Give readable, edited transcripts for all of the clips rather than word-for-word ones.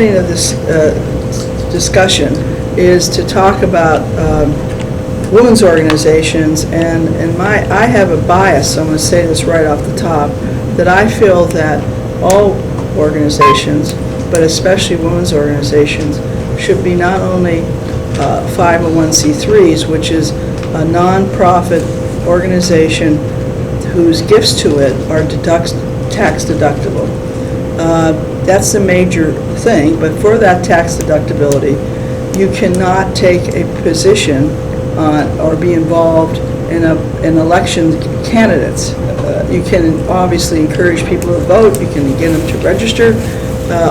Of this discussion is to talk about women's organizations, and I have a bias, so I'm going to say this right off the top, that I feel that all organizations, but especially women's organizations, should be not only 501c3s, which is a nonprofit organization whose gifts to it are tax deductible. That's the major thing, but for that tax deductibility, you cannot take a position or be involved in election candidates. You can obviously encourage people to vote, you can get them to register,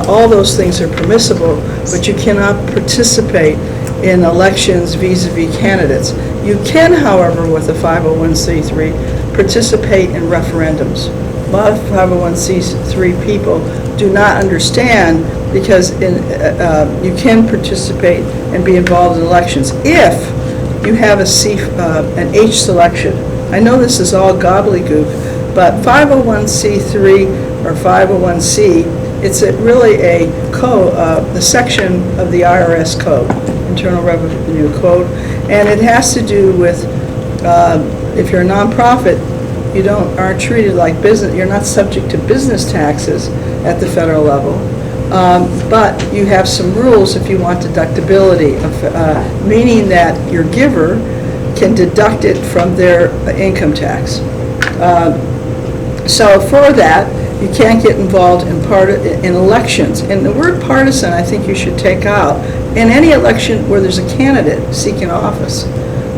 all those things are permissible, but you cannot participate in elections vis-a-vis candidates. You can, however, with a 501c3, participate in referendums. A lot of 501c3 people do not understand, because you can participate and be involved in elections if you have an H selection. I know this is all gobbledygook, but 501c3 or 501c, it's really a code, the section of the IRS code, Internal Revenue Code, and it has to do with if you're a nonprofit, you aren't treated like business. You're not subject to business taxes at the federal level, but you have some rules if you want deductibility, meaning that your giver can deduct it from their income tax. So for that, you can't get involved in elections. And the word partisan, I think you should take out. In any election where there's a candidate seeking office,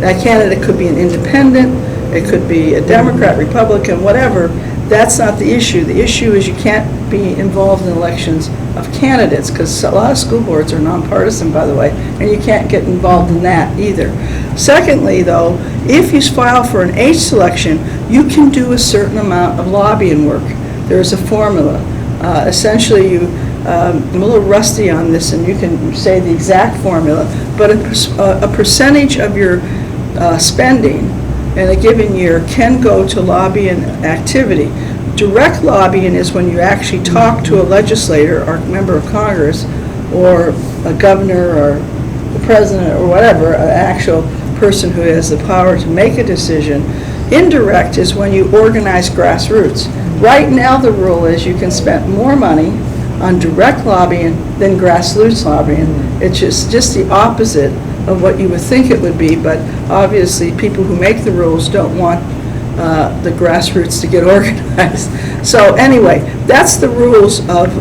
that candidate could be an independent, it could be a Democrat, Republican, whatever, That's not the issue. The issue is you can't be involved in elections of candidates, because a lot of school boards are nonpartisan, by the way, and you can't get involved in that either. Secondly, though, if you file for an H selection, you can do a certain amount of lobbying work. There's a formula. Essentially, I'm a little rusty on this, and you can say the exact formula, but a percentage of your spending in a given year can go to lobbying activity. Direct lobbying is when you actually talk to a legislator or a member of Congress or a governor or the president or whatever, an actual person who has the power to make a decision. Indirect is when you organize grassroots. Right now the rule is you can spend more money on direct lobbying than grassroots lobbying. It's just the opposite of what you would think it would be, but obviously people who make the rules don't want the grassroots to get organized. So anyway, that's the rules of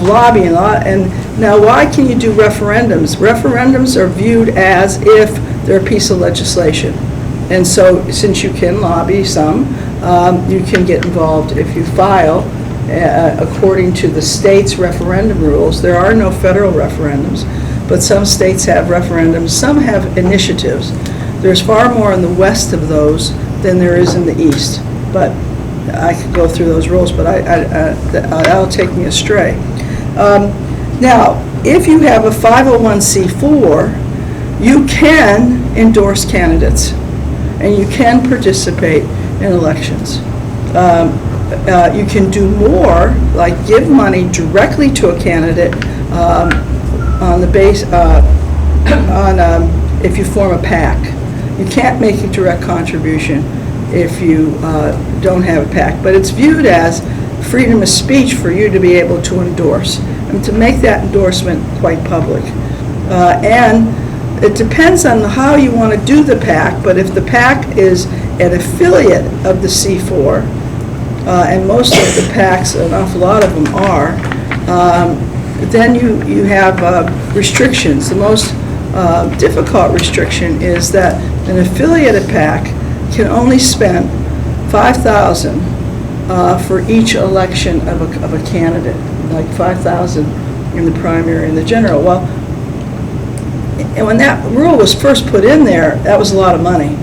lobbying. And now, why can you do referendums? Referendums are viewed as if they're a piece of legislation. And so since you can lobby some, you can get involved if you file according to the state's referendum rules. There are no federal referendums, but some states have referendums. Some have initiatives. There's far more in the west of those than there is in the east. But I could go through those rules, but that'll take me astray. Now, if you have a 501c4, you can endorse candidates, and you can participate in elections. You can do more, like give money directly to a candidate on the base if you form a PAC. You can't make a direct contribution if you don't have a PAC, but it's viewed as freedom of speech for you to be able to endorse and to make that endorsement quite public. And it depends on how you want to do the PAC, but if the PAC is an affiliate of the C4, and most of the PACs, an awful lot of them are, then you have restrictions. The most difficult restriction is that an affiliated PAC can only spend $5,000 for each election of a candidate, like $5,000 in the primary and the general. Well, and when that rule was first put in there, that was a lot of money.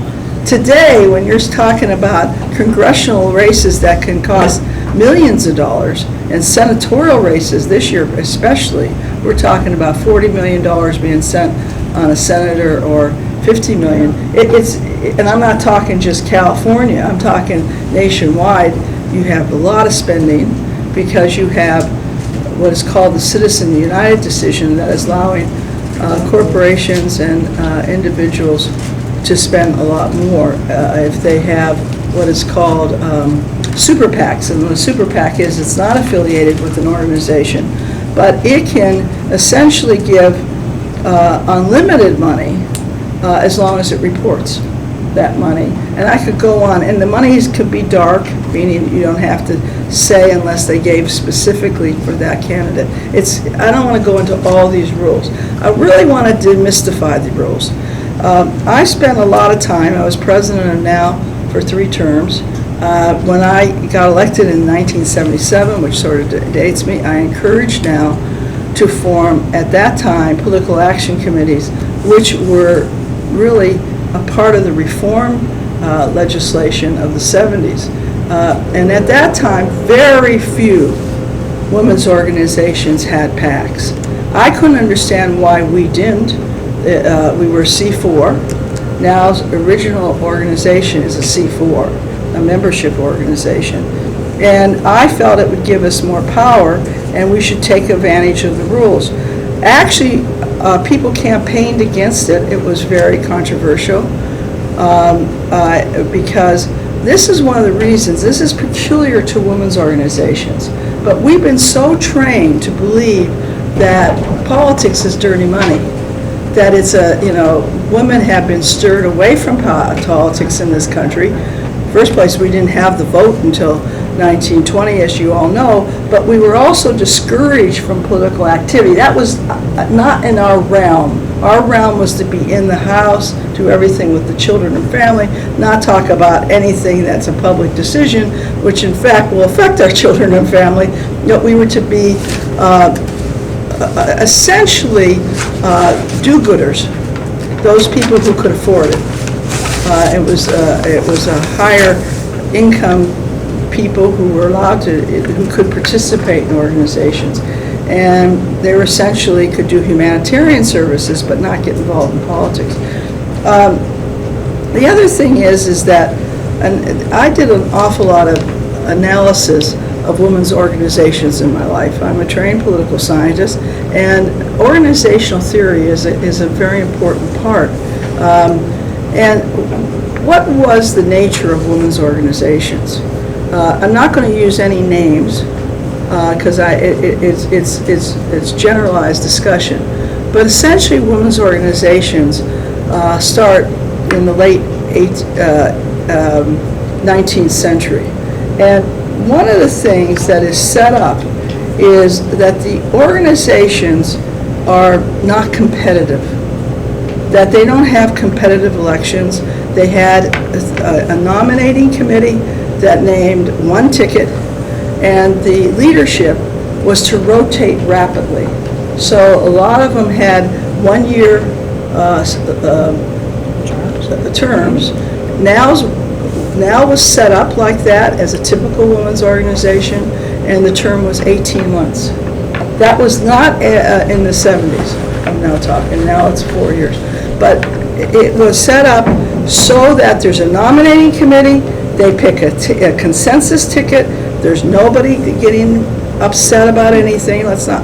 Today, when you're talking about congressional races that can cost millions of dollars, and senatorial races this year especially, we're talking about $40 million being spent on a senator or $50 million. And I'm not talking just California, I'm talking nationwide. You have a lot of spending because you have what is called the Citizen United decision that is allowing corporations and individuals to spend a lot more if they have what is called super PACs. And what a super PAC is, it's not affiliated with an organization, but it can essentially give unlimited money as long as it reports that money. And I could go on, and the monies could be dark, meaning you don't have to say unless they gave specifically for that candidate. I don't want to go into all these rules. I really want to demystify the rules. I spent a lot of time, I was president of NOW for 3 terms. When I got elected in 1977, which sort of dates me, I encouraged NOW to form, at that time, political action committees, which were really a part of the reform legislation of the 70s. And at that time, very few women's organizations had PACs. I couldn't understand why we didn't. We were C4. NOW's original organization is a C4, a membership organization. And I felt it would give us more power and we should take advantage of the rules. Actually, people campaigned against it. It was very controversial because this is one of the reasons, this is peculiar to women's organizations, but we've been so trained to believe that politics is dirty money, that it's women have been stirred away from politics in this country. First place, we didn't have the vote until 1920, as you all know, but we were also discouraged from political activity. That was not in our realm. Our realm was to be in the house, do everything with the children and family, not talk about anything that's a public decision, which in fact will affect our children and family. We were to be essentially do-gooders, those people who could afford it. It was a higher income people who were allowed to, who could participate in organizations. And they were essentially could do humanitarian services but not get involved in politics. The other thing is that, and I did an awful lot of analysis of women's organizations in my life. I'm a trained political scientist, and organizational theory is a very important part. And what was the nature of women's organizations? I'm not going to use any names because it's generalized discussion. But essentially, women's organizations start in the late 19th century. And one of the things that is set up is that the organizations are not competitive, that they don't have competitive elections. They had a nominating committee that named one ticket, and the leadership was to rotate rapidly. So a lot of them had 1 year terms. Now was set up like that as a typical women's organization, and the term was 18 months. That was not in the 70s, I'm now talking, now it's 4 years. But it was set up so that there's a nominating committee, they pick a consensus ticket, there's nobody getting upset about anything, let's not,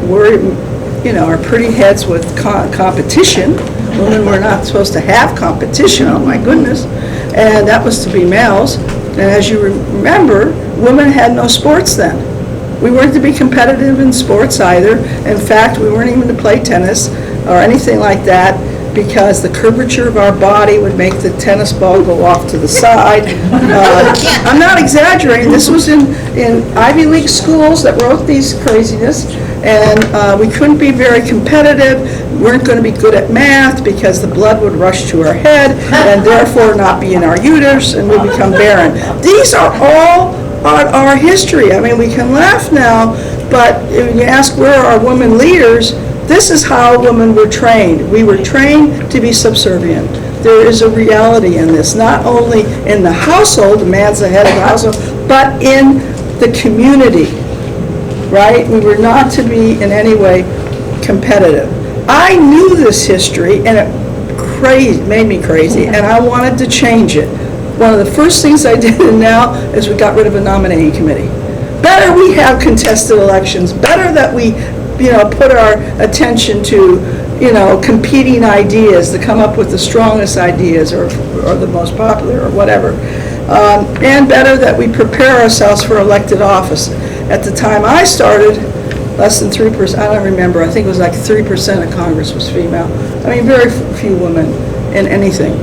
worry, our pretty heads with competition. Women were not supposed to have competition, oh my goodness, and that was to be males. And as you remember, women had no sports then. We weren't to be competitive in sports either. In fact, we weren't even to play tennis or anything like that because the curvature of our body would make the tennis ball go off to the side. I'm not exaggerating. This was in Ivy League schools that wrote these craziness, and we couldn't be very competitive. We weren't going to be good at math because the blood would rush to our head and therefore not be in our uterus and we become barren. These are all our history. I mean, we can laugh now, but when you ask where are our women leaders, this is how women were trained. We were trained to be subservient. There is a reality in this, not only in the household, the man's the head of the household, but in the community, right? We were not to be in any way competitive. I knew this history, and it made me crazy, and I wanted to change it. One of the first things I did now is we got rid of a nominating committee. Better we have contested elections, better that we put our attention to, competing ideas to come up with the strongest ideas or the most popular or whatever. And better that we prepare ourselves for elected office. At the time I started, less than 3%, I don't remember, I think it was like 3% of Congress was female. I mean, very few women in anything.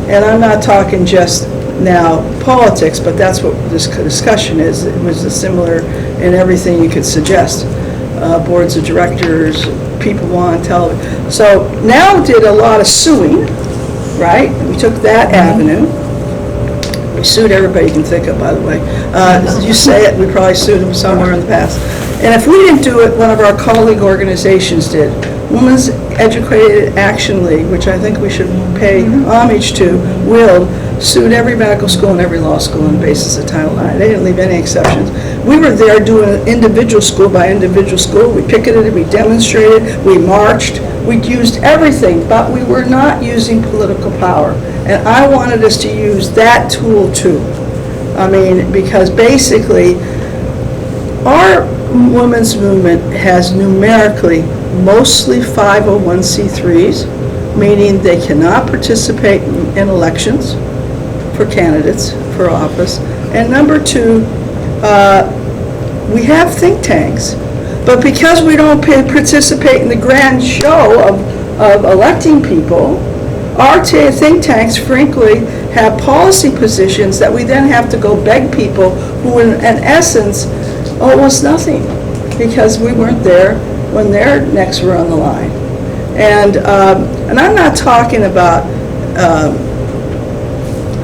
And I'm not talking just now politics, but that's what this discussion is. It was similar in everything you could suggest. Boards of directors, people on television. So now did a lot of suing, right? We took that avenue. We sued everybody you can think of, by the way. You say it, we probably sued them somewhere in the past. And if we didn't do it, one of our colleague organizations did. Women's Educated Action League, which I think we should pay homage to, sued every medical school and every law school on the basis of Title IX. They didn't leave any exceptions. We were there doing it individual school by individual school. We picketed, we demonstrated, we marched, we used everything, but we were not using political power. And I wanted us to use that tool too. I mean, because basically, our women's movement has numerically mostly 501c3s, meaning they cannot participate in elections for candidates for office. And number two, we have think tanks. But because we don't participate in the grand show of electing people, our think tanks, frankly, have policy positions that we then have to go beg people who in essence owe us nothing because we weren't there when their necks were on the line. And I'm not talking about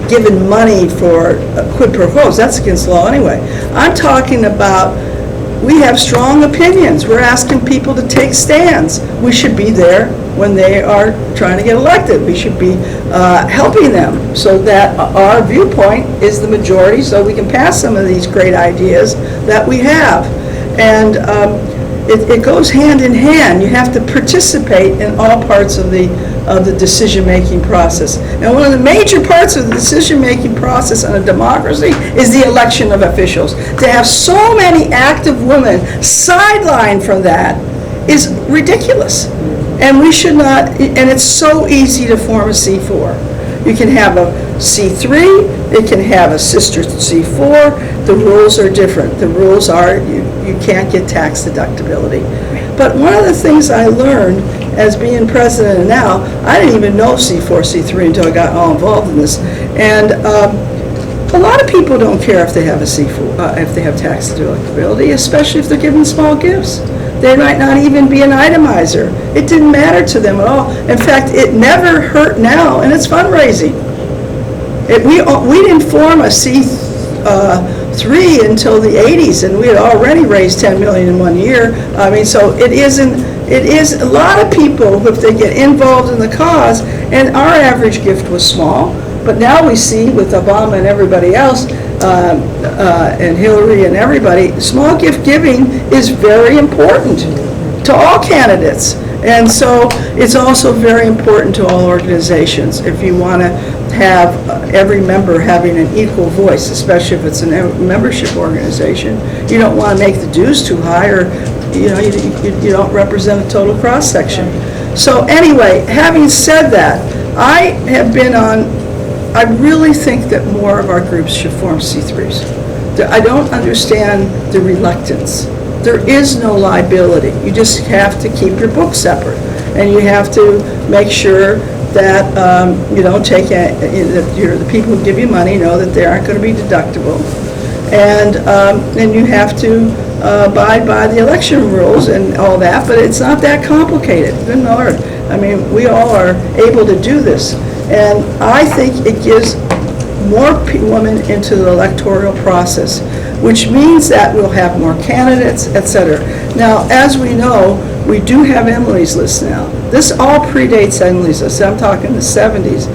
giving money for quid pro quos. That's against the law anyway. I'm talking about we have strong opinions. We're asking people to take stands. We should be there when they are trying to get elected. We should be helping them so that our viewpoint is the majority so we can pass some of these great ideas that we have. And it goes hand in hand. You have to participate in all parts of the decision-making process. And one of the major parts of the decision-making process in a democracy is the election of officials. To have so many active women sidelined from that is ridiculous. And we should not, and it's so easy to form a C4. You can have a C3, it can have a sister C4. The rules are different. The rules are you can't get tax deductibility. But one of the things I learned as being president and now, I didn't even know C4, C3 until I got all involved in this. And a lot of people don't care if they have a C4, if they have tax deductibility, especially if they're giving small gifts. They might not even be an itemizer. It didn't matter to them at all. In fact, it never hurt now, and it's fundraising. We didn't form a C3 until the 80s, and we had already raised $10 million in 1 year. I mean, so it is a lot of people, if they get involved in the cause, and our average gift was small, but now we see with Obama and everybody else, and Hillary and everybody, small gift giving is very important to all candidates. And so it's also very important to all organizations. If you want to have every member having an equal voice, especially if it's a membership organization, you don't want to make the dues too high, or you don't represent a total cross-section. So anyway, having said that, I really think that more of our groups should form C3s. I don't understand the reluctance. There is no liability. You just have to keep your books separate, and you have to make sure that you don't take that the people who give you money know that they aren't going to be deductible, and you have to abide by the election rules and all that. But it's not that complicated. Good Lord. I mean, we all are able to do this. And I think it gives more women into the electoral process, which means that we'll have more candidates, etc. Now, as we know, we do have Emily's List now. This all predates Emily's List. I'm talking the 70s.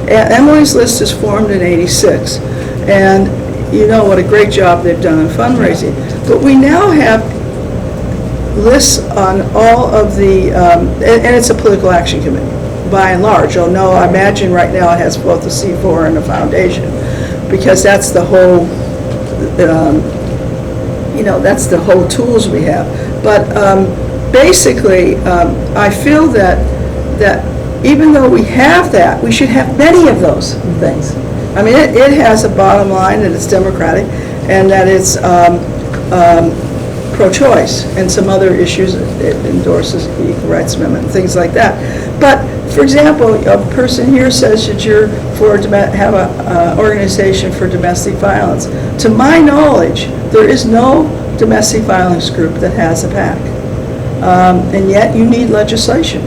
Emily's List is formed in '86. And you know what a great job they've done in fundraising. But we now have lists on all of the, and it's a political action committee, by and large. Oh no, I imagine right now it has both the C4 and the foundation, because that's the whole, that's the whole tools we have. But basically, I feel that even though we have that, we should have many of those things. I mean, it has a bottom line that it's democratic, and that it's pro-choice, and some other issues. It endorses the Equal Rights Amendment and things like that. But for example, a person here says that you're have an organization for domestic violence. To my knowledge, there is no domestic violence group that has a PAC, and yet you need legislation,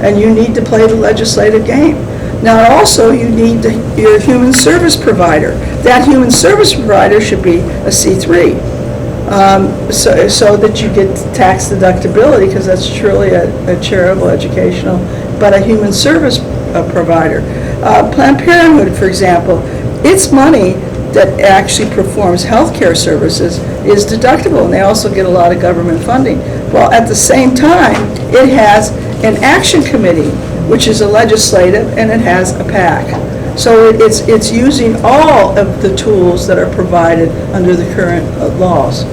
and you need to play the legislative game. Now, also, you need your human service provider. That human service provider should be a C3. So that you get tax deductibility, because that's truly a charitable, educational, but a human service provider. Planned Parenthood, for example, its money that actually performs health care services is deductible, and they also get a lot of government funding. Well, at the same time, it has an action committee, which is a legislative, and it has a PAC. So it's using all of the tools that are provided under the current laws.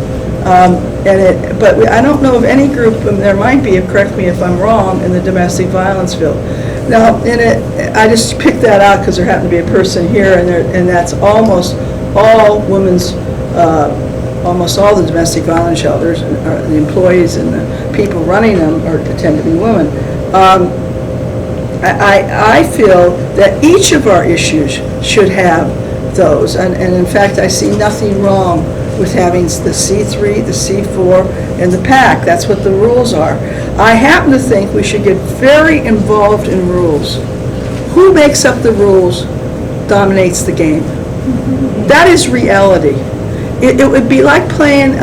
But I don't know of any group, and there might be, correct me if I'm wrong, in the domestic violence field. Now, I just picked that out because there happened to be a person here, and that's almost all women's, almost all the domestic violence shelters, the employees and the people running them tend to be women. I feel that each of our issues should have those, and in fact, I see nothing wrong with having the C3, the C4, and the PAC. That's what the rules are. I happen to think we should get very involved in rules. Who makes up the rules dominates the game. That is reality. It would be like playing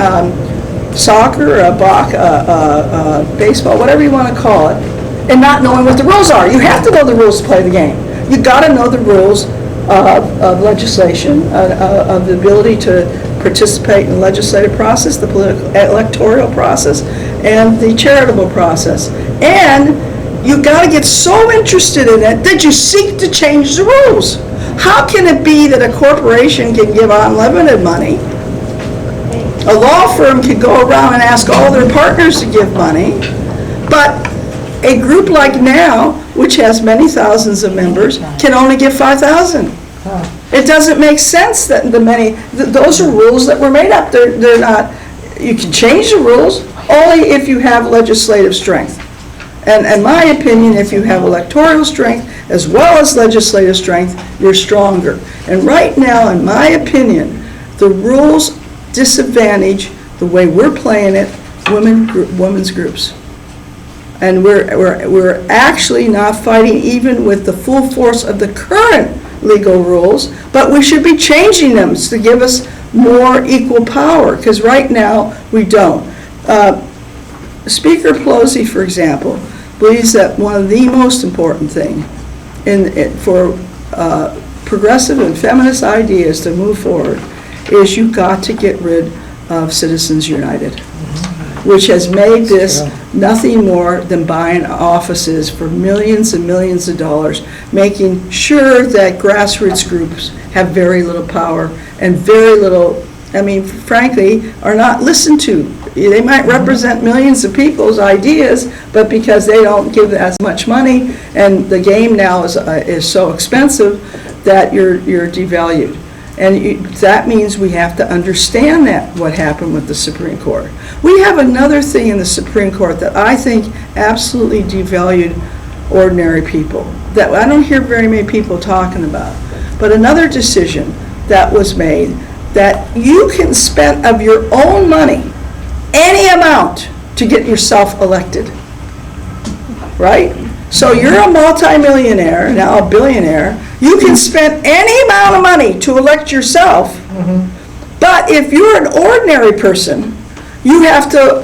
soccer, baseball, whatever you want to call it, and not knowing what the rules are. You have to know the rules to play the game. You got to know the rules of legislation, of the ability to participate in the legislative process, the political electoral process, and the charitable process. And you got to get so interested in it that you seek to change the rules. How can it be that a corporation can give unlimited money? A law firm can go around and ask all their partners to give money, but a group like NOW, which has many thousands of members, can only give 5,000. It doesn't make sense that those are rules that were made up. They're not, you can change the rules only if you have legislative strength. And in my opinion, if you have electoral strength as well as legislative strength, you're stronger. And right now, in my opinion, the rules disadvantage the way we're playing it, women's groups. And we're actually not fighting even with the full force of the current legal rules, but we should be changing them to give us more equal power, because right now we don't. Speaker Pelosi, for example, believes that one of the most important things for progressive and feminist ideas to move forward is you got to get rid of Citizens United, which has made this nothing more than buying offices for millions and millions of dollars, making sure that grassroots groups have very little power and very little, frankly, are not listened to. They might represent millions of people's ideas, but because they don't give as much money, and the game now is so expensive that you're devalued. And that means we have to understand what happened with the Supreme Court. We have another thing in the Supreme Court that I think absolutely devalued ordinary people, that I don't hear very many people talking about. But another decision that was made, that you can spend of your own money any amount to get yourself elected, right? So you're a multimillionaire, now a billionaire, you can spend any amount of money to elect yourself, but if you're an ordinary person, you have to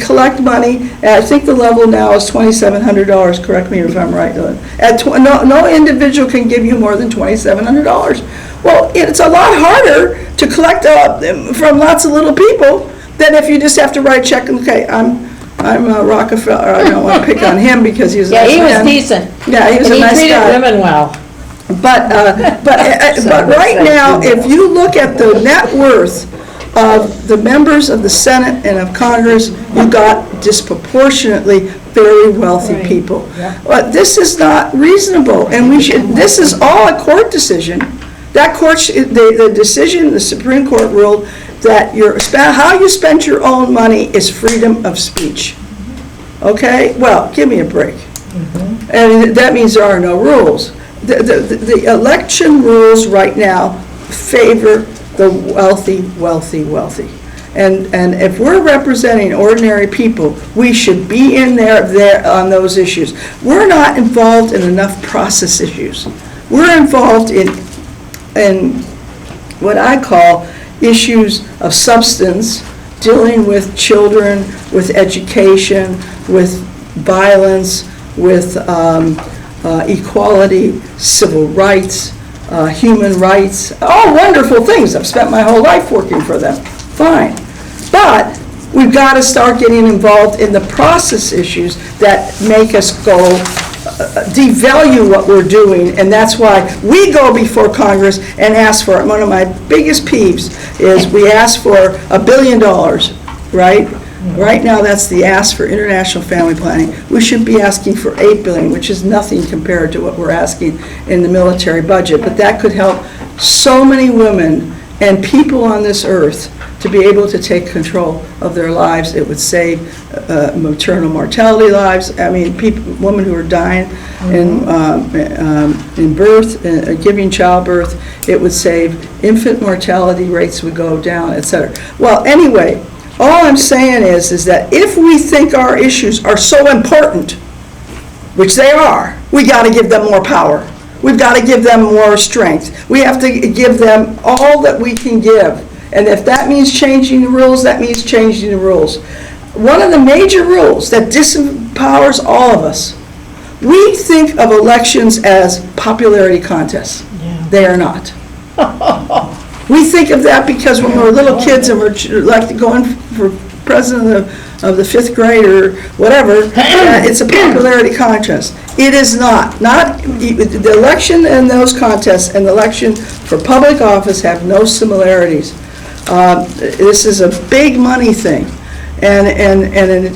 collect money. I think the level now is $2,700, correct me if I'm right. No individual can give you more than $2,700. Well, it's a lot harder to collect from lots of little people than if you just have to write a check and, okay, I'm Rockefeller. I don't want to pick on him because he was a nice man. Yeah, he was decent. Yeah, he was a nice guy. He treated women well. But right now, if you look at the net worth of the members of the Senate and of Congress, you got disproportionately very wealthy people. Yeah. But this is not reasonable, and this is all a court decision. That court, the decision, the Supreme Court ruled that how you spend your own money is freedom of speech. Okay? Well, give me a break. And that means there are no rules. The election rules right now favor the wealthy. And if we're representing ordinary people, we should be in there on those issues. We're not involved in enough process issues. We're involved in what I call issues of substance, dealing with children, with education, with violence, with equality, civil rights, human rights, all wonderful things. I've spent my whole life working for them. Fine. But we've got to start getting involved in the process issues that make us go devalue what we're doing, and that's why we go before Congress and ask for it. One of my biggest peeves is we ask for $1 billion, right? Right now, that's the ask for international family planning. We should be asking for $8 billion, which is nothing compared to what we're asking in the military budget. But that could help so many women and people on this earth to be able to take control of their lives. It would save maternal mortality lives. I mean, women who are dying in birth, giving childbirth. It would save infant mortality rates would go down, et cetera. Well, anyway, all I'm saying is that if we think our issues are so important, which they are, we got to give them more power. We've got to give them more strength. We have to give them all that we can give. And if that means changing the rules, that means changing the rules. One of the major rules that disempowers all of us, we think of elections as popularity contests. Yeah. They are not. We think of that because when we're little kids and we're like going for president of the 5th grade or whatever, it's a popularity contest. It is not. The election and those contests and the election for public office have no similarities. This is a big money thing. And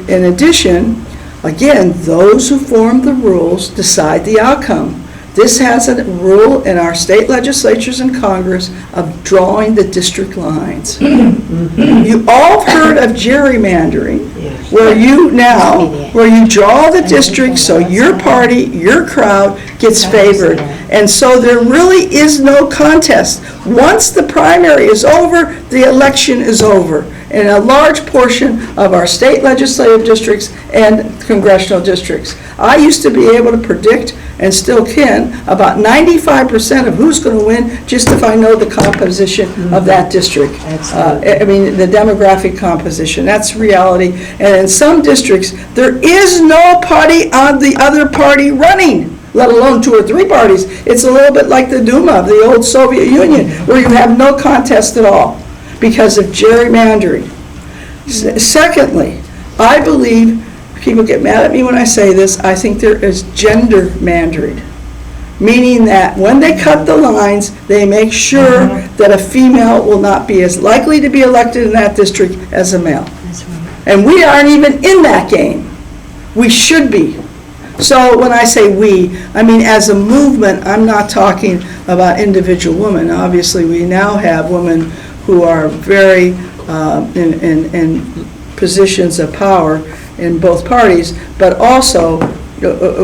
in addition, again, those who form the rules decide the outcome. This has a rule in our state legislatures and Congress of drawing the district lines. You all heard of gerrymandering, where you draw the district so your party, your crowd gets favored. And so there really is no contest. Once the primary is over, the election is over in a large portion of our state legislative districts and congressional districts. I used to be able to predict, and still can, about 95% of who's going to win just if I know the composition of that district. I mean, the demographic composition. That's reality. And in some districts, there is no party on the other party running, let alone 2 or 3 parties. It's a little bit like the Duma of the old Soviet Union, where you have no contest at all because of gerrymandering. Secondly, I believe, people get mad at me when I say this, I think there is gendermandering, meaning that when they cut the lines, they make sure that a female will not be as likely to be elected in that district as a male. That's right. And we aren't even in that game. We should be. So when I say we, I mean as a movement. I'm not talking about individual women. Obviously, we now have women who are very in positions of power in both parties, but also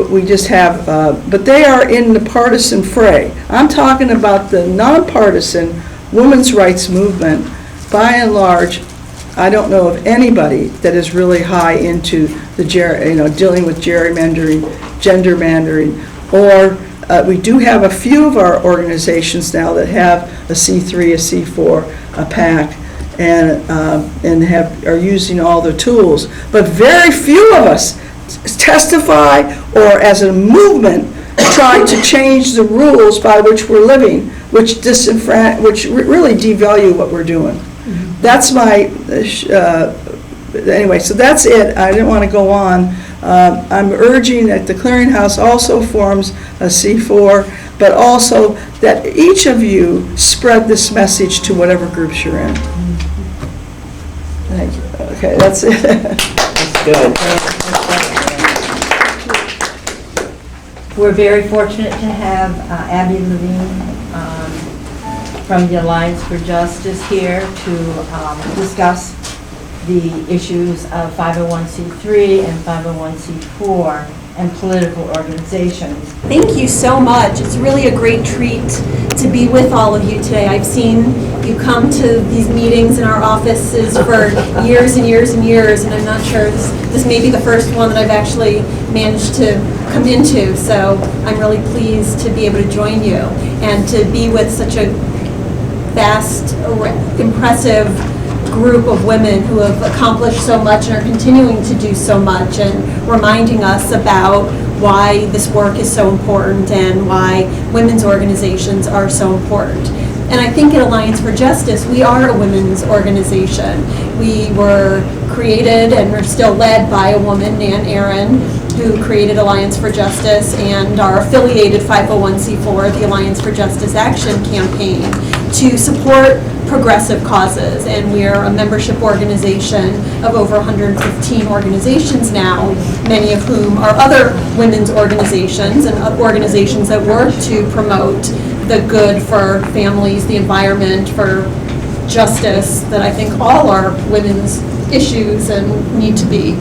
we just have, but they are in the partisan fray. I'm talking about the nonpartisan women's rights movement. By and large, I don't know of anybody that is really high into the dealing with gerrymandering, gendermandering, or we do have a few of our organizations now that have a C3, a C4, a PAC, and are using all the tools. But very few of us testify or as a movement try to change the rules by which we're living, which really devalue what we're doing. That's my, anyway, so that's it. I didn't want to go on. I'm urging that the clearinghouse also forms a C4, but also that each of you spread this message to whatever groups you're in. Thank you. Okay, that's it. That's good. We're very fortunate to have Abby Levine from the Alliance for Justice here to discuss the issues of 501c3 and 501c4 and political organizations. Thank you so much. It's really a great treat to be with all of you today. I've seen you come to these meetings in our offices for years and years and years, and I'm not sure, this may be the first one that I've actually managed to come into, so I'm really pleased to be able to join you and to be with such a vast, impressive group of women who have accomplished so much and are continuing to do so much, and reminding us about why this work is so important and why women's organizations are so important. And I think at Alliance for Justice, we are a women's organization. We were created and are still led by a woman, Nan Aaron, who created Alliance for Justice, and our affiliated 501c4, the Alliance for Justice Action Campaign, to support progressive causes. And we are a membership organization of over 115 organizations now, many of whom are other women's organizations and organizations that work to promote the good for families, the environment, for justice that I think all are women's issues and need to be.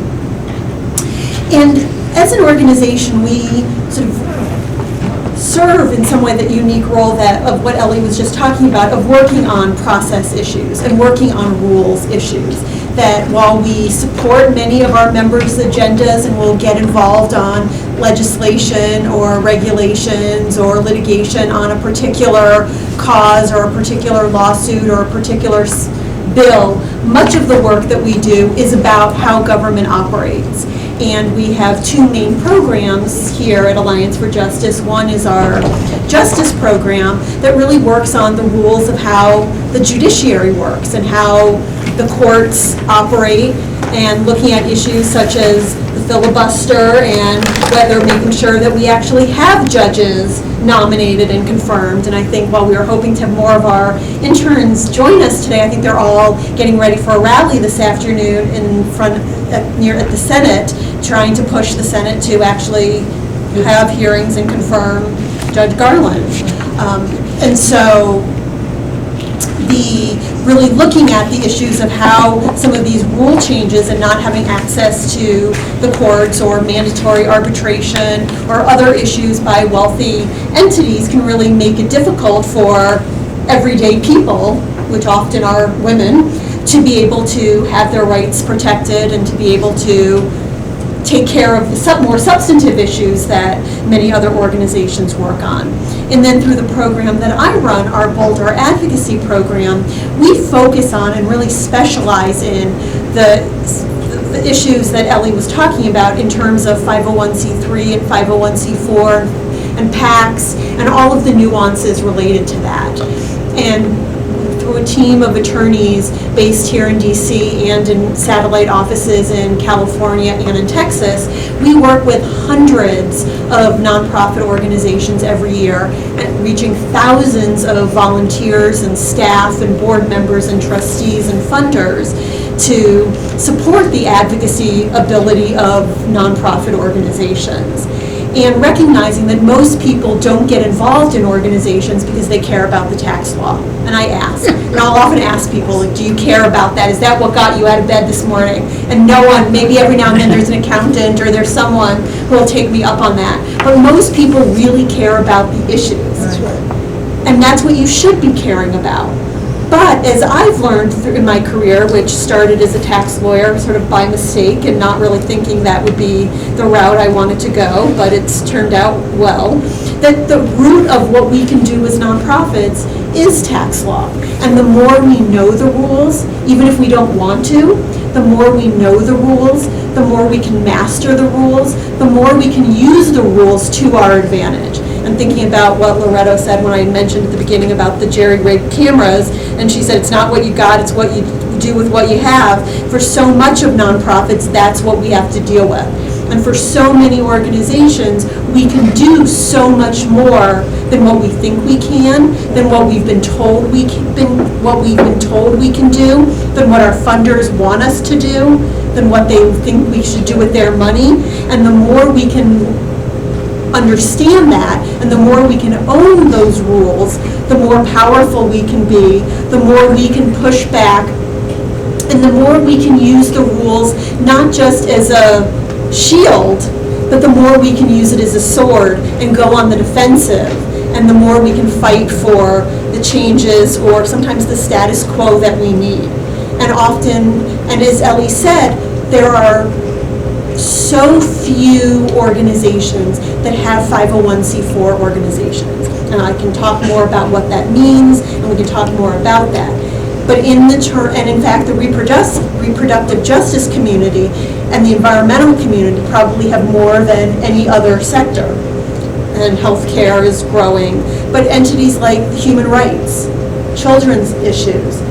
And as an organization, we sort of serve in some way that unique role that of what Ellie was just talking about, of working on process issues and working on rules issues. That while we support many of our members' agendas and will get involved on legislation or regulations or litigation on a particular cause or a particular lawsuit or a particular bill, much of the work that we do is about how government operates. And we have two main programs here at Alliance for Justice. One is our Justice program that really works on the rules of how the judiciary works and how the courts operate, and looking at issues such as the filibuster and whether making sure that we actually have judges nominated and confirmed. And I think while we were hoping to have more of our interns join us today, I think they're all getting ready for a rally this afternoon in front at the Senate, trying to push the Senate to actually have hearings and confirm Judge Garland. And so really looking at the issues of how some of these rule changes and not having access to the courts or mandatory arbitration or other issues by wealthy entities can really make it difficult for everyday people, which often are women, to be able to have their rights protected and to be able to take care of the more substantive issues that many other organizations work on. And then through the program that I run, our Boulder Advocacy Program, we focus on and really specialize in the issues that Ellie was talking about in terms of 501c3 and 501c4 and PACs and all of the nuances related to that. And through a team of attorneys based here in DC and in satellite offices in California and in Texas, we work with hundreds of nonprofit organizations every year, reaching thousands of volunteers and staff and board members and trustees and funders to support the advocacy ability of nonprofit organizations. And recognizing that most people don't get involved in organizations because they care about the tax law. And I ask, and I'll often ask people, like, do you care about that? Is that what got you out of bed this morning? And no one, maybe every now and then there's an accountant or there's someone who will take me up on that. But most people really care about the issues. That's right. And that's what you should be caring about. But as I've learned in my career, which started as a tax lawyer sort of by mistake and not really thinking that would be the route I wanted to go, but it's turned out well, that the root of what we can do as nonprofits is tax law. And the more we know the rules, even if we don't want to, the more we know the rules, the more we can master the rules, the more we can use the rules to our advantage. And thinking about what Loretto said when I mentioned at the beginning about the jerry-rigged cameras, and she said it's not what you got, it's what you do with what you have. For so much of nonprofits, that's what we have to deal with. And for so many organizations, we can do so much more than what we think we can, than what we've been told we can, do, than what our funders want us to do, than what they think we should do with their money. And the more we can understand that, and the more we can own those rules, the more powerful we can be, the more we can push back, and the more we can use the rules not just as a shield, but the more we can use it as a sword and go on the defensive, and the more we can fight for the changes or sometimes the status quo that we need. And often, and as Ellie said, there are so few organizations that have 501c4 organizations. And I can talk more about what that means, and we can talk more about that. But in fact, the reproductive justice community and the environmental community probably have more than any other sector. And healthcare is growing. But entities like human rights, children's issues,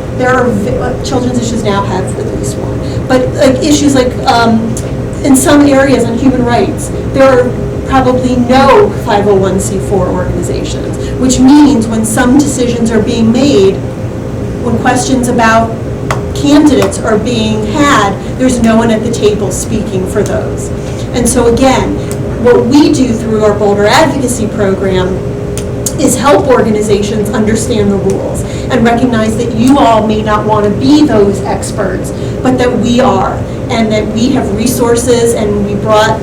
children's issues now have at least one. But like issues like, in some areas on human rights, there are probably no 501c4 organizations, which means when some decisions are being made, when questions about candidates are being had, there's no one at the table speaking for those. And so again, what we do through our Boulder Advocacy Program is help organizations understand the rules and recognize that you all may not want to be those experts, but that we are, and that we have resources, and we brought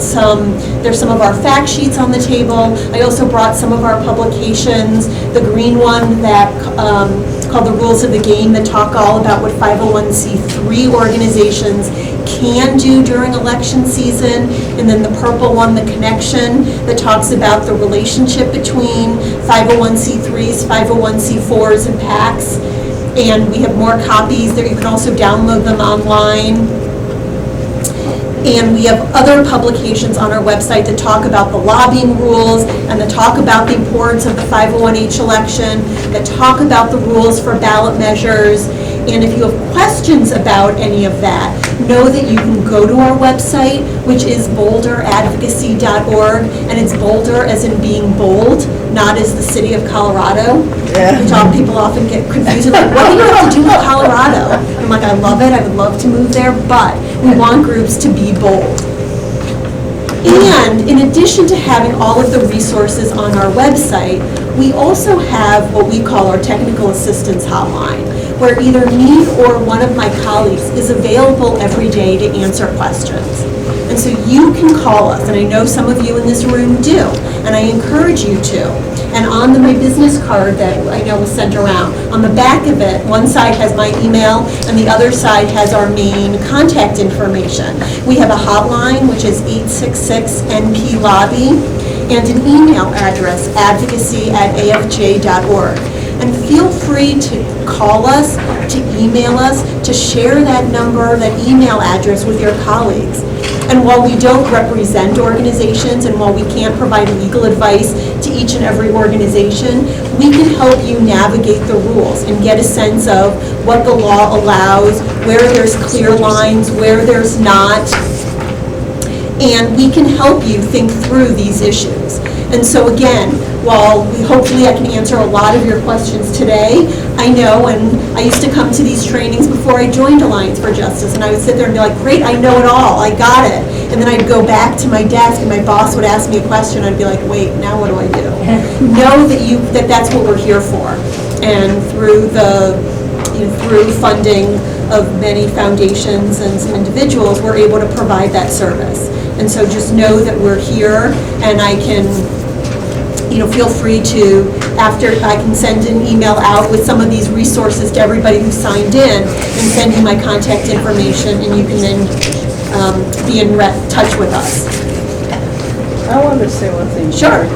there's some of our fact sheets on the table. I also brought some of our publications, the green one that called The Rules of the Game, that talk all about what 501c3 organizations can do during election season, and then the purple one, The Connection, that talks about the relationship between 501c3s, 501c4s, and PACs. And we have more copies there. You can also download them online. And we have other publications on our website that talk about the lobbying rules and that talk about the importance of the 501H election, that talk about the rules for ballot measures. And if you have questions about any of that, know that you can go to our website, which is boulderadvocacy.org, and it's Boulder as in being bold, not as the city of Colorado. Yeah. Which all people often get confused with, like, what do you have to do with Colorado? I'm like, I love it, I would love to move there, but we want groups to be bold. And in addition to having all of the resources on our website, we also have what we call our technical assistance hotline, where either me or one of my colleagues is available every day to answer questions. And so you can call us, and I know some of you in this room do, and I encourage you to. And on my business card that I know was sent around, on the back of it, one side has my email and the other side has our main contact information. We have a hotline, which is 866-NP-LOBBY, and an email address, advocacy@afj.org. And feel free to call us, to email us, to share that number, that email address with your colleagues. And while we don't represent organizations, and while we can't provide legal advice to each and every organization, we can help you navigate the rules and get a sense of what the law allows, where there's clear lines, where there's not. And we can help you think through these issues. And so again, while hopefully I can answer a lot of your questions today, I know, and I used to come to these trainings before I joined Alliance for Justice, and I would sit there and be like, great, I know it all, I got it. And then I'd go back to my desk and my boss would ask me a question, I'd be like, wait, now what do I do? Know that that's what we're here for. And through through funding of many foundations and some individuals, we're able to provide that service. And so just know that we're here, and I can, feel free to, after I can send an email out with some of these resources to everybody who signed in, and send you my contact information, and you can then be in touch with us. I wanted to say one thing. Sure.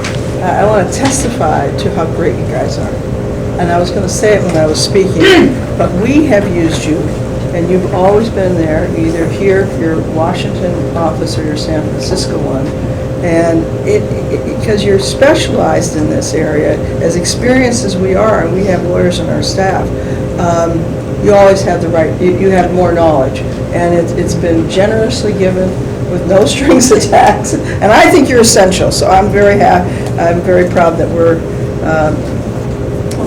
I want to testify to how great you guys are. And I was going to say it when I was speaking, but we have used you, and you've always been there, either here, your Washington office, or your San Francisco one. And because you're specialized in this area, as experienced as we are, and we have lawyers on our staff, you always have the right, you have more knowledge. And it's been generously given with no strings attached. And I think you're essential, so I'm very happy, I'm very proud that we're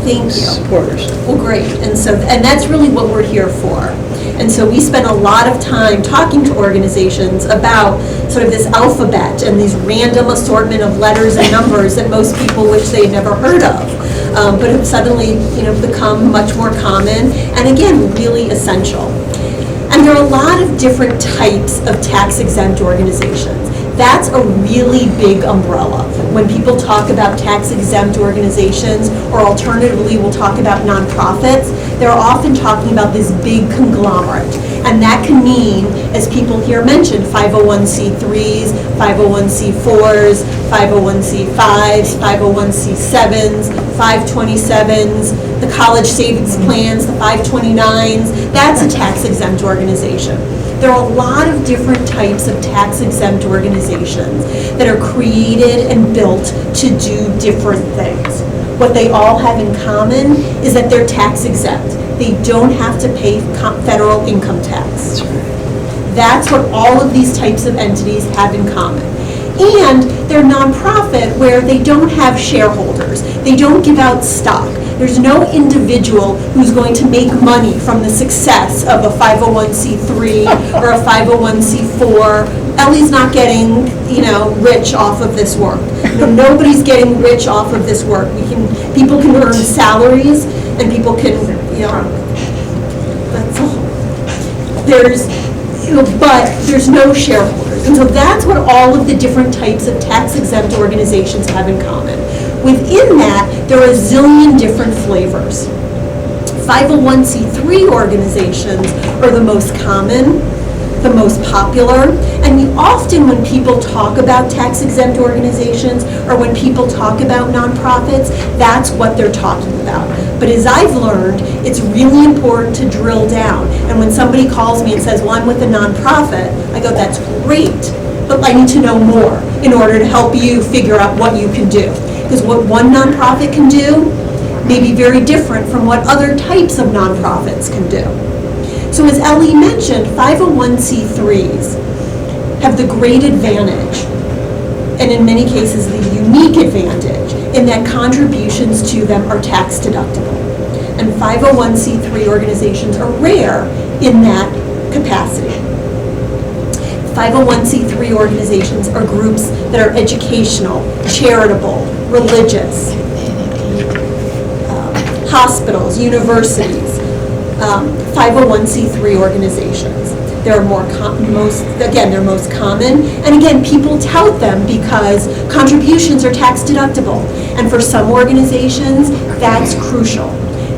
Thank you. Supporters. Well, great. And that's really what we're here for. And so we spend a lot of time talking to organizations about sort of this alphabet and these random assortment of letters and numbers that most people wish they had never heard of, but have suddenly become much more common and, again, really essential. And there are a lot of different types of tax-exempt organizations. That's a really big umbrella. When people talk about tax-exempt organizations, or alternatively we'll talk about nonprofits, they're often talking about this big conglomerate. And that can mean, as people here mentioned, 501c3s, 501c4s, 501c5s, 501c7s, 527s, the college savings plans, the 529s. That's a tax-exempt organization. There are a lot of different types of tax-exempt organizations that are created and built to do different things. What they all have in common is that they're tax-exempt. They don't have to pay federal income tax. That's what all of these types of entities have in common. And they're nonprofit, where they don't have shareholders. They don't give out stock. There's no individual who's going to make money from the success of a 501c3 or a 501c4 Ellie's not getting, rich off of this work. Nobody's getting rich off of this work. People can earn salaries, and people can, that's all. But there's no shareholders. And so that's what all of the different types of tax-exempt organizations have in common. Within that, there are a zillion different flavors. 501c3 organizations are the most common, the most popular, and often when people talk about tax-exempt organizations or when people talk about nonprofits, that's what they're talking about. But as I've learned, it's really important to drill down. And when somebody calls me and says, well, I'm with a nonprofit, I go, that's great, but I need to know more in order to help you figure out what you can do. Because what one nonprofit can do may be very different from what other types of nonprofits can do. So as Ellie mentioned, 501c3s have the great advantage, and in many cases the unique advantage, in that contributions to them are tax deductible. And 501c3 organizations are rare in that capacity. 501c3 organizations are groups that are educational, charitable, religious, hospitals, universities, 501c3 organizations. They're most common, and again, people tout them because contributions are tax deductible, and for some organizations, that's crucial.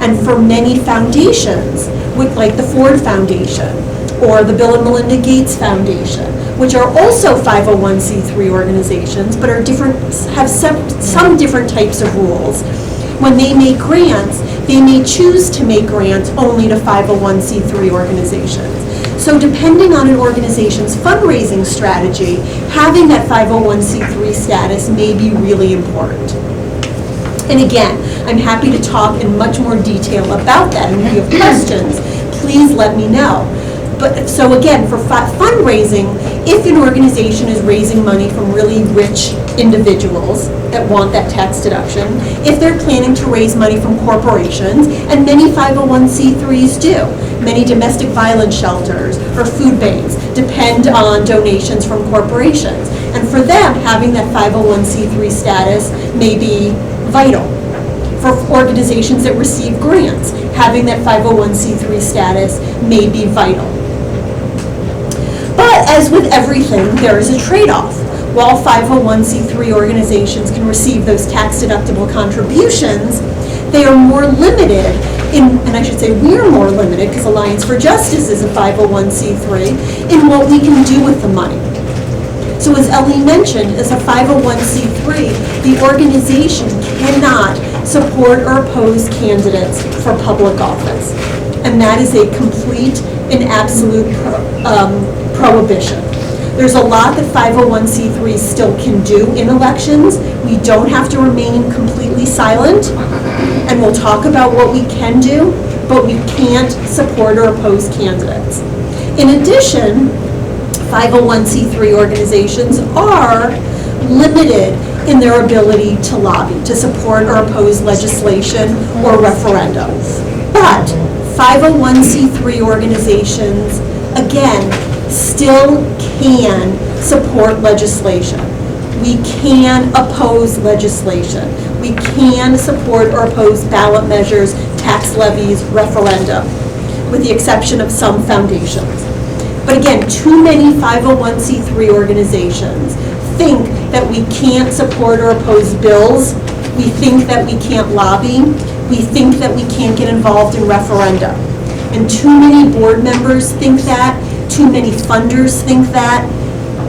And for many foundations, like the Ford Foundation or the Bill and Melinda Gates Foundation, which are also 501c3 organizations, but are different, have some different types of rules. When they make grants, they may choose to make grants only to 501c3 organizations. So depending on an organization's fundraising strategy, having that 501c3 status may be really important. And again, I'm happy to talk in much more detail about that, and if you have questions, please let me know. But so again, for fundraising, if an organization is raising money from really rich individuals that want that tax deduction, if they're planning to raise money from corporations, and many 501c3s do, many domestic violence shelters or food banks depend on donations from corporations. And for them, having that 501c3 status may be vital. For organizations that receive grants, having that 501c3 status may be vital. But as with everything, there is a trade-off. While 501c3 organizations can receive those tax-deductible contributions, they are more limited and I should say we're more limited, because Alliance for Justice is a 501c3, in what we can do with the money. So as Ellie mentioned, as a 501c3, the organization cannot support or oppose candidates for public office. And that is a complete and absolute prohibition. There's a lot that 501c3s still can do in elections. We don't have to remain completely silent, and we'll talk about what we can do, but we can't support or oppose candidates. In addition, 501c3 organizations are limited in their ability to lobby, to support or oppose legislation or referendums. But 501c3 organizations, again, still can support legislation. We can oppose legislation. We can support or oppose ballot measures, tax levies, referenda, with the exception of some foundations. But again, too many 501c3 organizations think that we can't support or oppose bills. We think that we can't lobby. We think that we can't get involved in referenda. And too many board members think that. Too many funders think that.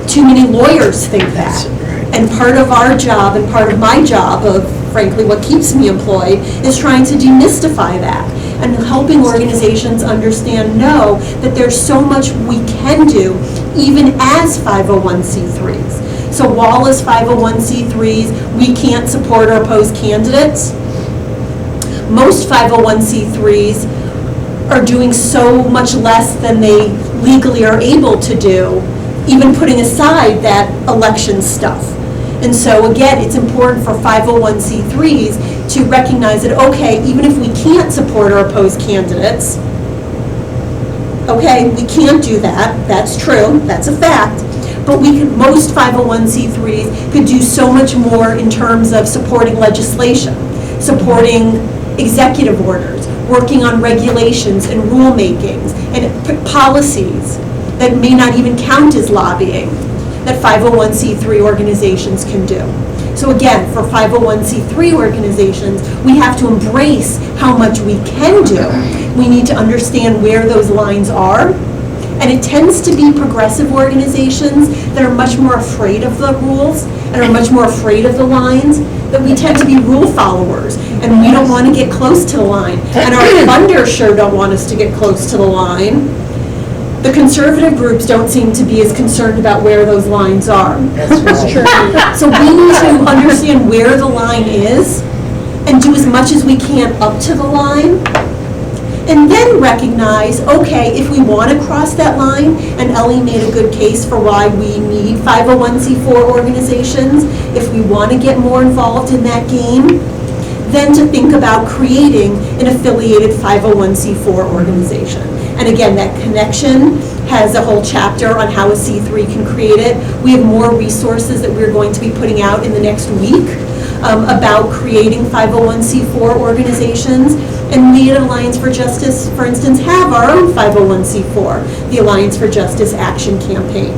Too many lawyers think that. And part of our job and part of my job, of frankly what keeps me employed, is trying to demystify that and helping organizations understand, know that there's so much we can do even as 501c3s. So while as 501c3s we can't support or oppose candidates, most 501c3s are doing so much less than they legally are able to do, even putting aside that election stuff. And so again, it's important for 501c3s to recognize that, okay, even if we can't support or oppose candidates, okay, we can't do that, that's true, that's a fact, But most 501c3s could do so much more in terms of supporting legislation, supporting executive orders, working on regulations and rulemakings and policies that may not even count as lobbying that 501c3 organizations can do. So again, for 501c3 organizations, we have to embrace how much we can do. We need to understand where those lines are. And it tends to be progressive organizations that are much more afraid of the rules and are much more afraid of the lines, that we tend to be rule followers, and we don't want to get close to the line. And our funders sure don't want us to get close to the line. The conservative groups don't seem to be as concerned about where those lines are. That's true. So we need to understand where the line is and do as much as we can up to the line. And then recognize, okay, if we want to cross that line, and Ellie made a good case for why we need 501c4 organizations, if we want to get more involved in that game, then to think about creating an affiliated 501c4 organization. And again, that connection has a whole chapter on how a C3 can create it. We have more resources that we're going to be putting out in the next week about creating 501c4 organizations. And we at Alliance for Justice, for instance, have our own 501c4, the Alliance for Justice Action Campaign.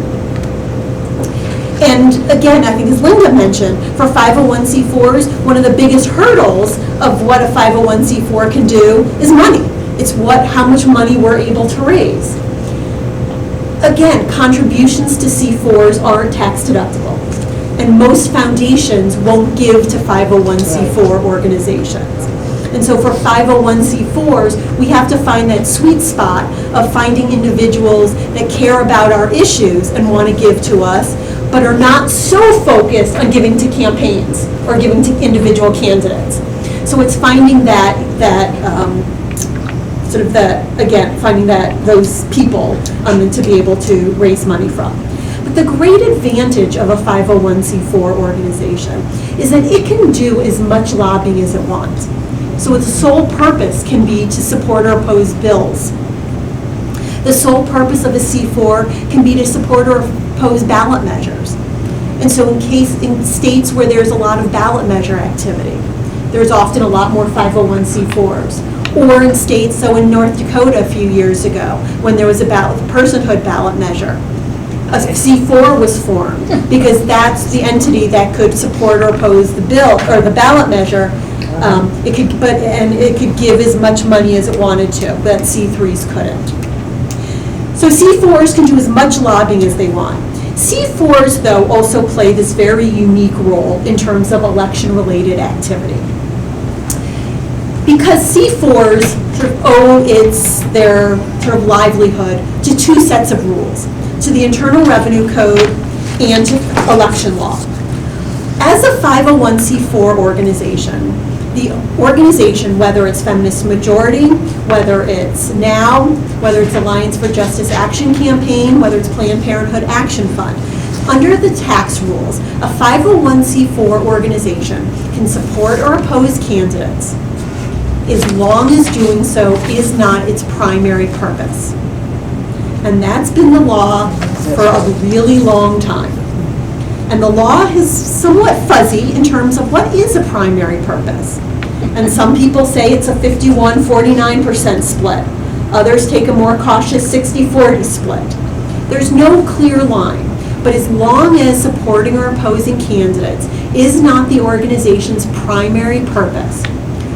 And again, I think as Linda mentioned, for 501c4s, one of the biggest hurdles of what a 501c4 can do is money. It's how much money we're able to raise. Again, contributions to C4s aren't tax deductible. And most foundations won't give to 501c4 organizations. And so for 501c4s, we have to find that sweet spot of finding individuals that care about our issues and want to give to us, but are not so focused on giving to campaigns or giving to individual candidates. So it's finding finding those people to be able to raise money from. But the great advantage of a 501c4 organization is that it can do as much lobbying as it wants. So its sole purpose can be to support or oppose bills. The sole purpose of a C4 can be to support or oppose ballot measures. And so in states where there's a lot of ballot measure activity, there's often a lot more 501c4s. Or in states, so in North Dakota a few years ago, when there was a personhood ballot measure, a C4 was formed because that's the entity that could support or oppose the bill or the ballot measure. It could give as much money as it wanted to, but C3s couldn't. So C4s can do as much lobbying as they want. C4s, though, also play this very unique role in terms of election-related activity. Because C4s sort of owe their sort of livelihood to two sets of rules, to the Internal Revenue Code and to election law. As a 501c4 organization, the organization, whether it's Feminist Majority, whether it's NOW, whether it's Alliance for Justice Action Campaign, whether it's Planned Parenthood Action Fund, under the tax rules, a 501c4 organization can support or oppose candidates as long as doing so is not its primary purpose. And that's been the law for a really long time. And the law is somewhat fuzzy in terms of what is a primary purpose. And some people say it's a 51-49% split. Others take a more cautious 60-40 split. There's no clear line, but as long as supporting or opposing candidates is not the organization's primary purpose,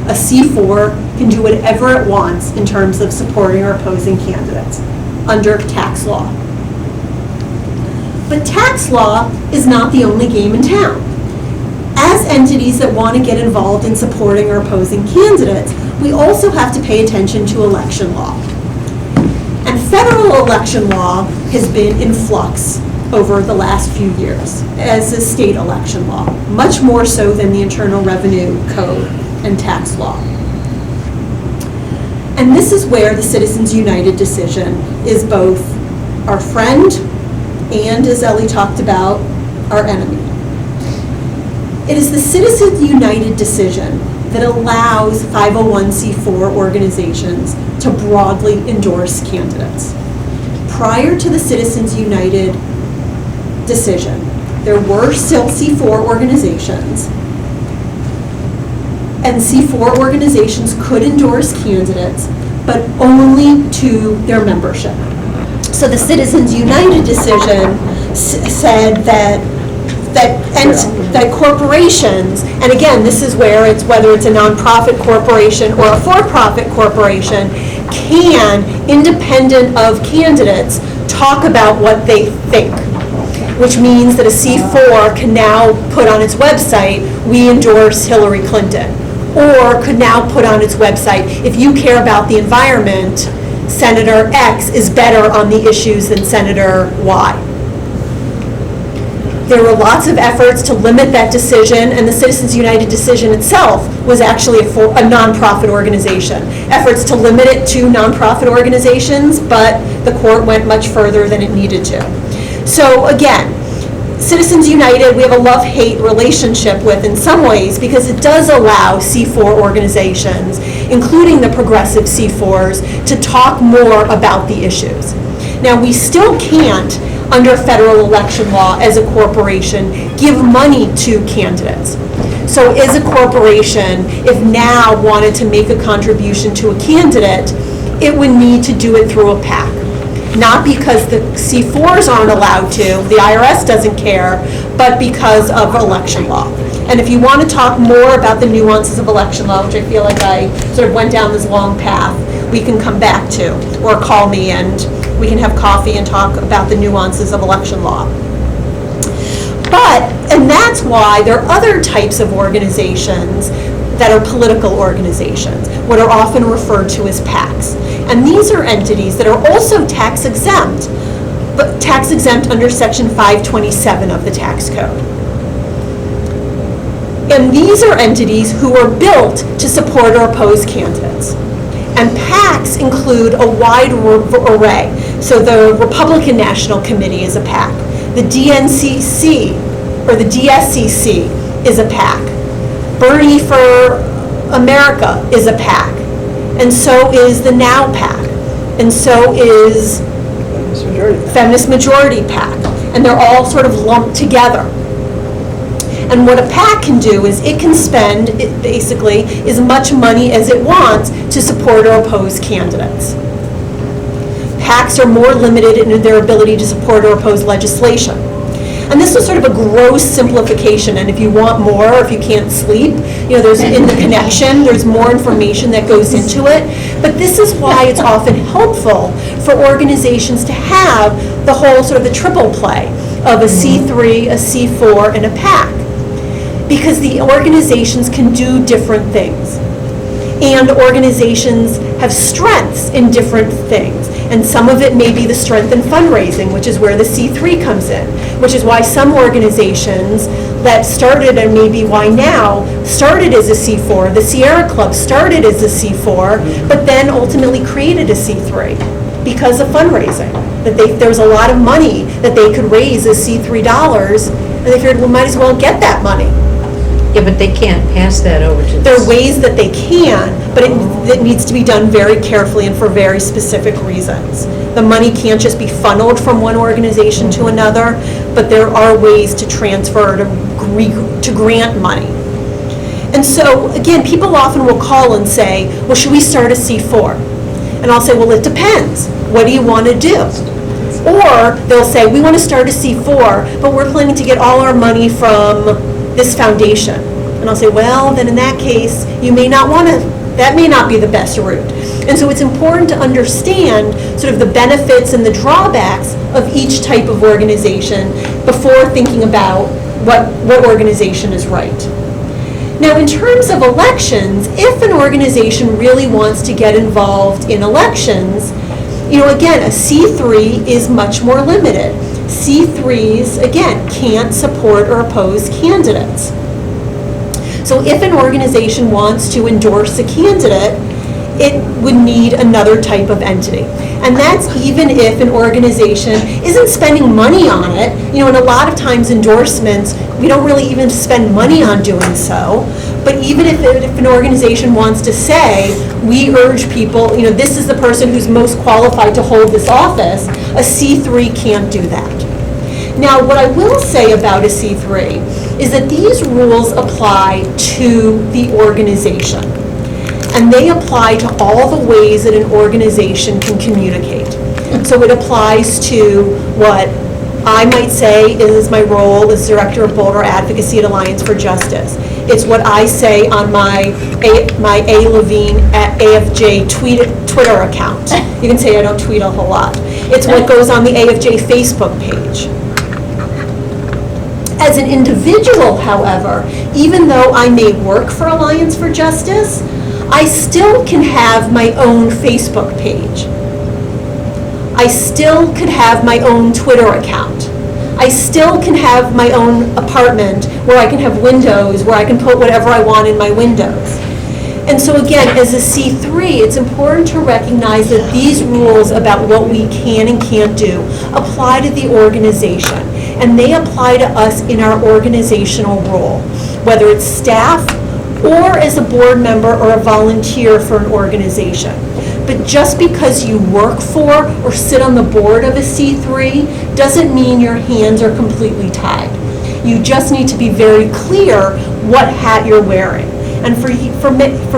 a C4 can do whatever it wants in terms of supporting or opposing candidates under tax law. But tax law is not the only game in town. As entities that want to get involved in supporting or opposing candidates, we also have to pay attention to election law. And federal election law has been in flux over the last few years as is state election law, much more so than the Internal Revenue Code and tax law. And this is where the Citizens United decision is both our friend and, as Ellie talked about, our enemy. It is the Citizens United decision that allows 501c4 organizations to broadly endorse candidates. Prior to the Citizens United decision. There were still C4 organizations, and C4 organizations could endorse candidates, but only to their membership. So the Citizens United decision said that corporations, and again, this is where it's whether it's a nonprofit corporation or a for-profit corporation, can, independent of candidates, talk about what they think, which means that a C4 can now put on its website, we endorse Hillary Clinton, or could now put on its website, if you care about the environment, Senator X is better on the issues than Senator Y. There were lots of efforts to limit that decision, and the Citizens United decision itself was actually a nonprofit organization. Efforts to limit it to nonprofit organizations, but the court went much further than it needed to. So again, Citizens United, we have a love-hate relationship with in some ways because it does allow C4 organizations, including the progressive C4s, to talk more about the issues. Now, we still can't, under federal election law, as a corporation, give money to candidates. So as a corporation, if now wanted to make a contribution to a candidate, it would need to do it through a PAC. Not because the C4s aren't allowed to, the IRS doesn't care, but because of election law. And if you want to talk more about the nuances of election law, which I feel like I sort of went down this long path, we can come back to, or call me and we can have coffee and talk about the nuances of election law. But, and that's why there are other types of organizations that are political organizations, what are often referred to as PACs. And these are entities that are also tax exempt, but tax exempt under Section 527 of the tax code. And these are entities who are built to support or oppose candidates. And PACs include a wide array. So the Republican National Committee is a PAC. The DNCC, or the DSCC, is a PAC. Bernie for America is a PAC. And so is the Now PAC. And so is Feminist Majority PAC. And they're all sort of lumped together. And what a PAC can do is it can spend, basically, as much money as it wants to support or oppose candidates. PACs are more limited in their ability to support or oppose legislation. And this is sort of a gross simplification, and if you want more, or if you can't sleep, there's in the connection, there's more information that goes into it. But this is why it's often helpful for organizations to have the whole sort of the triple play of a C3, a C4, and a PAC. Because the organizations can do different things. And organizations have strengths in different things. And some of it may be the strength in fundraising, which is where the C3 comes in, which is why some organizations that started, and maybe why now, started as a C4. The Sierra Club started as a C4, but then ultimately created a C3 because of fundraising. That there was a lot of money that they could raise as C3 dollars, and they figured, well, might as well get that money. Yeah, but they can't pass that over to There are ways that they can, but it needs to be done very carefully and for very specific reasons. The money can't just be funneled from one organization to another, but there are ways to transfer, to grant money. And so, again, people often will call and say, well, should we start a C4? And I'll say, well, it depends. What do you want to do? Or they'll say, we want to start a C4, but we're planning to get all our money from this foundation. And I'll say, well, then in that case, you may not want to, that may not be the best route. And so it's important to understand sort of the benefits and the drawbacks of each type of organization before thinking about what organization is right. Now, in terms of elections, if an organization really wants to get involved in elections, again, a C3 is much more limited. C3s, again, can't support or oppose candidates. So if an organization wants to endorse a candidate, it would need another type of entity. And that's even if an organization isn't spending money on it. And a lot of times endorsements, we don't really even spend money on doing so. But even if an organization wants to say, we urge people, this is the person who's most qualified to hold this office, a C3 can't do that. Now, what I will say about a C3 is that these rules apply to the organization. And they apply to all the ways that an organization can communicate. So it applies to what I might say is my role as Director of Boulder Advocacy at Alliance for Justice. It's what I say on my A. Levine at AFJ Twitter account. You can say I don't tweet a whole lot. It's what goes on the AFJ Facebook page. As an individual, however, even though I may work for Alliance for Justice, I still can have my own Facebook page. I still could have my own Twitter account. I still can have my own apartment where I can have windows, where I can put whatever I want in my windows. And so again, as a C3, it's important to recognize that these rules about what we can and can't do apply to the organization. And they apply to us in our organizational role, whether it's staff or as a board member or a volunteer for an organization. But just because you work for or sit on the board of a C3 doesn't mean your hands are completely tied. You just need to be very clear what hat you're wearing. And for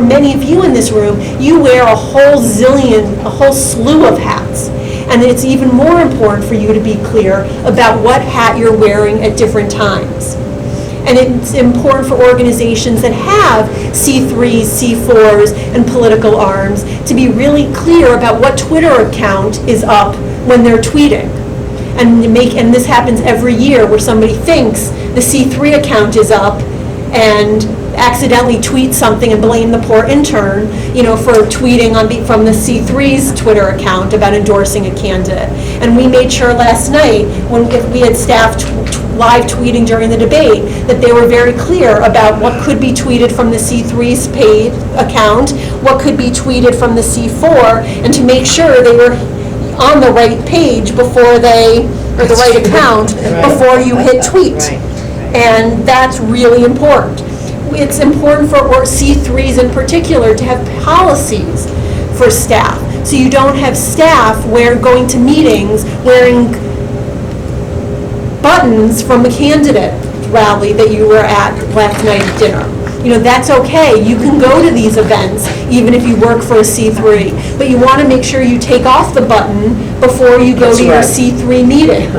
many of you in this room, you wear a whole slew of hats. And it's even more important for you to be clear about what hat you're wearing at different times. And it's important for organizations that have C3s, C4s, and political arms to be really clear about what Twitter account is up when they're tweeting. And this happens every year where somebody thinks the C3 account is up and accidentally tweet something and blame the poor intern, for tweeting from the C3's Twitter account about endorsing a candidate. And we made sure last night, if we had staff live tweeting during the debate, that they were very clear about what could be tweeted from the C3's paid account, what could be tweeted from the C4, and to make sure they were on the right page or the right account before you hit tweet. And that's really important. It's important for C3s in particular to have policies for staff. So you don't have staff going to meetings wearing buttons from the candidate rally that you were at last night at dinner. That's okay. You can go to these events even if you work for a C3, but you want to make sure you take off the button before you go to your C3 meeting.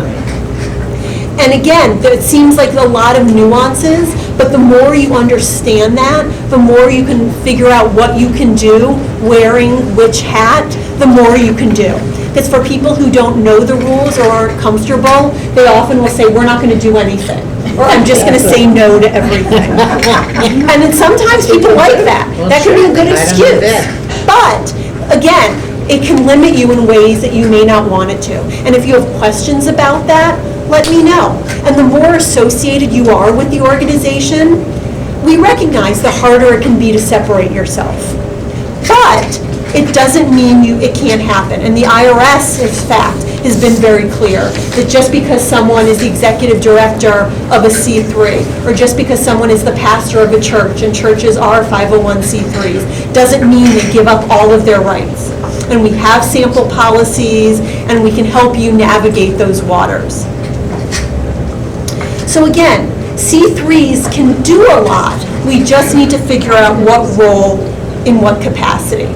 And again, it seems like a lot of nuances, but the more you understand that, the more you can figure out what you can do wearing which hat, the more you can do. Because for people who don't know the rules or aren't comfortable, they often will say, we're not going to do anything. Or I'm just going to say no to everything. And then sometimes people like that. That can be a good excuse. But again, it can limit you in ways that you may not want it to. And if you have questions about that, let me know. And the more associated you are with the organization, we recognize the harder it can be to separate yourself. But it doesn't mean it can't happen. And the IRS, in fact, has been very clear that just because someone is the executive director of a C3, or just because someone is the pastor of a church, and churches are 501c3s, doesn't mean they give up all of their rights. And we have sample policies, and we can help you navigate those waters. So again, C3s can do a lot. We just need to figure out what role in what capacity.